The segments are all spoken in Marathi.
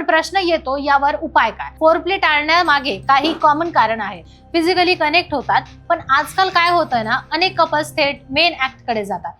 पण प्रश्न येतो यावर उपाय काय? फोरप्ले टाळण्यामागे काही कॉमन कारण आहे. फिजिकली कनेक्ट होतात, पण आजकाल काय होतंय ना, अनेक कपल्स थेट मेन ऍक्ट कडे जातात.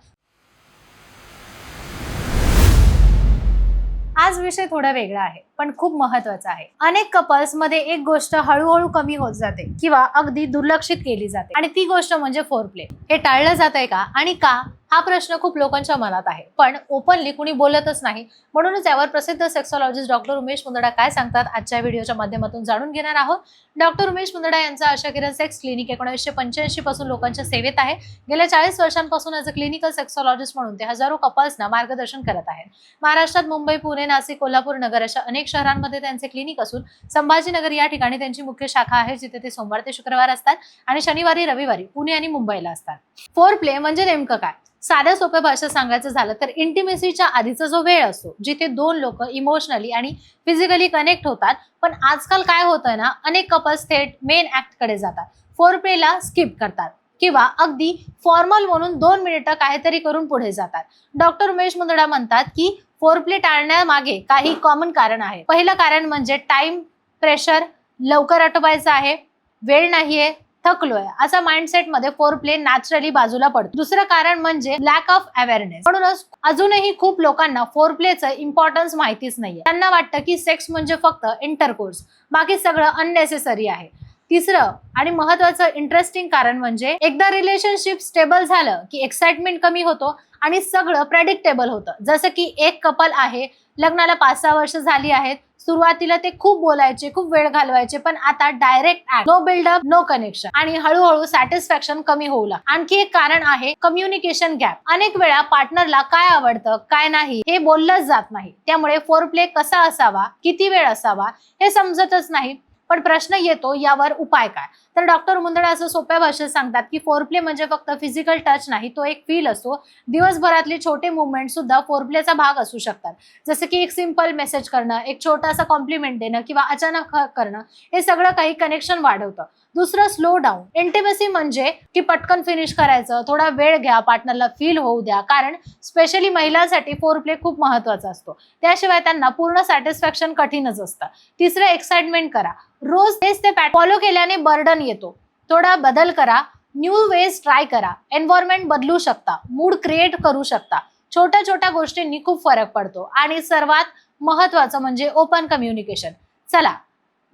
आज विषय थोडा वेगळा आहे, पण खूप महत्वाचा आहे. अनेक कपल्स मध्ये एक गोष्ट हळूहळू कमी होत जाते किंवा अगदी दुर्लक्षित केली जाते, आणि ती गोष्ट म्हणजे फोरप्ले. हे टाळलं जातंय का आणि का, हा प्रश्न खूप लोकांच्या मनात आहे, पण ओपनली कुणी बोलतच नाही. म्हणूनच यावर प्रसिद्ध सेक्सॉलॉजिस्ट डॉक्टर उमेश मुंदडा काय सांगतात, आजच्या व्हिडिओच्या माध्यमातून जाणून घेणार आहोत. डॉक्टर उमेश मुंदडा यांचा आशा किरण सेक्स क्लिनिक 1985 पासून लोकांच्या सेवेत आहे. गेल्या 40 वर्षांपासून ॲज अ क्लिनिकल सेक्सॉलॉजिस्ट म्हणून ते हजारो कपल्सना मार्गदर्शन करत आहेत. महाराष्ट्रात मुंबई, पुणे, नाशिक, कोल्हापूर, नगर अशा अनेक शहरांमध्ये त्यांचे क्लिनिक असून संभाजीनगर या ठिकाणी त्यांची मुख्य शाखा आहे, जिथे ते सोमवार ते शुक्रवार असतात आणि शनिवारी रविवारी पुणे आणि मुंबईला असतात. फोरप्ले म्हणजे नेमकं काय? साध्या सोप्या भाषेत सांगायचं झालं तर इंटिमेसीच्या आधीचा जो वेळ असतो, जिथे दोन लोक इमोशनली आणि फिजिकली कनेक्ट होतात. पण आजकाल काय होतंय ना, अनेक कपल्स थेट मेन ऍक्ट कडे जातात, फोरप्लेला स्किप करतात किंवा अगदी फॉर्मल म्हणून 2 मिनिटं काहीतरी करून पुढे जातात. डॉक्टर उमेश मुंदडा म्हणतात की फोरप्ले टाळण्यामागे काही कॉमन कारण आहे. पहिलं कारण म्हणजे टाइम प्रेशर, लवकर आटोपायचं आहे, वेळ नाहीये, थकलोय, असा माइंडसेट मध्ये फोरप्ले नॅचरली बाजूला पडतो. दुसरं कारण म्हणजे लॅक ऑफ अवेअरनेस. म्हणूनच अजूनही खूप लोकांना फोरप्लेचं इम्पॉर्टन्स माहितीच नाहीये. त्यांना वाटतं की सेक्स म्हणजे फक्त इंटरकोर्स, बाकी सगळं अननेसेसरी आहे. तिसरं आणि महत्वाचं इंटरेस्टिंग कारण म्हणजे एकदा रिलेशनशिप स्टेबल झालं की एक्साइटमेंट कमी होतो आणि सगळं प्रेडिक्टेबल होतं. जसं की एक कपल आहे, लग्नाला 5-6 वर्ष झाली आहेत. सुरुवातीला ते खूप बोलायचे, खूप वेळ घालवायचे, पण आता direct act, no buildup, no connection, आणि हळूहळू सॅटिस्फॅक्शन कमी होऊ लागतं. आणखी एक कारण आहे कम्युनिकेशन गॅप. अनेक वेळा पार्टनरला काय आवडतं, काय नाही हे बोललंच जात नाही. त्यामुळे फोरप्ले कसा असावा, किती वेळ असावा हे समजतच नाही. पण प्रश्न येतो यावर उपाय काय? तर डॉक्टर मुंदडा असं सोप्या भाषेत सांगतात की फोरप्ले म्हणजे फक्त फिजिकल टच नाही, तो एक फील असतो. दिवसभरातले छोटे मुवमेंट सुद्धा फोरप्लेचा भाग असू शकतात. जसं की एक सिंपल मेसेज करणं, एक छोटासा कॉम्प्लिमेंट देणं किंवा अचानक हग करणं, हे सगळं काही कनेक्शन वाढवतं. दुसरं स्लो डाऊन. इंटिमेसी म्हणजे की पटकन फिनिश करायचं, थोडा वेळ घ्या, पार्टनरला फील होऊ द्या, कारण स्पेशली महिलांसाठी फोरप्ले खूप महत्वाचा असतो. त्याशिवाय त्यांना पूर्ण सॅटिस्फॅक्शन कठीणच असतं. तिसरं एक्साइटमेंट करा. रोज तेच ते पॅटर्न फॉलो केल्याने बर्डन येतो. थोडा बदल करा, न्यू वेज ट्राय करा, एन्व्हायरमेंट बदलू शकता, मूड क्रिएट करू शकता. छोट्या छोट्या गोष्टींनी खूप फरक पडतो. आणि सर्वात महत्वाचं म्हणजे ओपन कम्युनिकेशन. चला,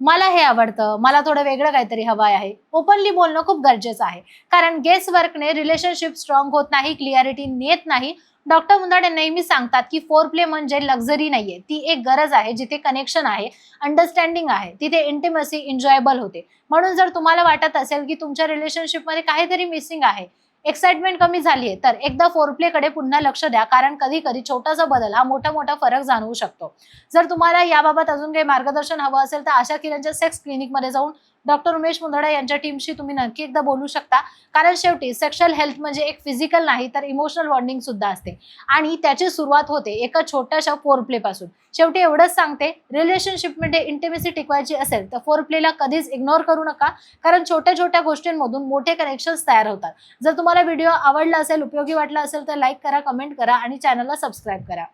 मला हे आवडतं, मला थोडं वेगळं काहीतरी हवं आहे, ओपनली बोलणं खूप गरजेचं आहे. कारण गेस वर्कने रिलेशनशिप स्ट्रॉंग होत नाही, क्लिअरिटी येत नाही. डॉक्टर मुंदडा नेहमी सांगतात की फोरप्ले म्हणजे लक्झरी नाहीये, ती एक गरज आहे. जिथे कनेक्शन आहे, अंडरस्टँडिंग आहे, तिथे इंटिमसी एन्जॉयबल होते. म्हणून जर तुम्हाला वाटत असेल की तुमच्या रिलेशनशिपमध्ये काहीतरी मिसिंग आहे, एक्साइटमेंट कमी झालीये, तर एकदा फोरप्लेकडे पुन्हा लक्ष द्या. कारण कधी कधी छोटासा बदल हा मोठा मोठा फरक जाणवू शकतो. जर तुम्हाला याबाबत अजून काही मार्गदर्शन हवं असेल तर आशा किरणच्या सेक्स क्लिनिकमध्ये जाऊन डॉक्टर उमेश मुंदडा यांच्या टीमशी तुम्ही नक्की एकदा बोलू शकता. कारण शेवटी सेक्शुअल हेल्थ म्हणजे एक फिजिकल नाही तर इमोशनल बॉन्डिंग सुद्धा असते, आणि त्याची सुरुवात होते एका छोट्याशा फोरप्ले पासून. शेवटी एवढंच सांगते, रिलेशनशिपमध्ये इंटिमेसी टिकवायची असेल तर फोरप्लेला कधीच इग्नोर करू नका. कारण छोट्या छोट्या गोष्टींमधून मोठे कनेक्शन्स तयार होतात. जर तुम्हाला व्हिडिओ आवडला असेल, उपयोगी वाटला असेल तर लाईक करा, कमेंट करा आणि चॅनलला सबस्क्राईब करा.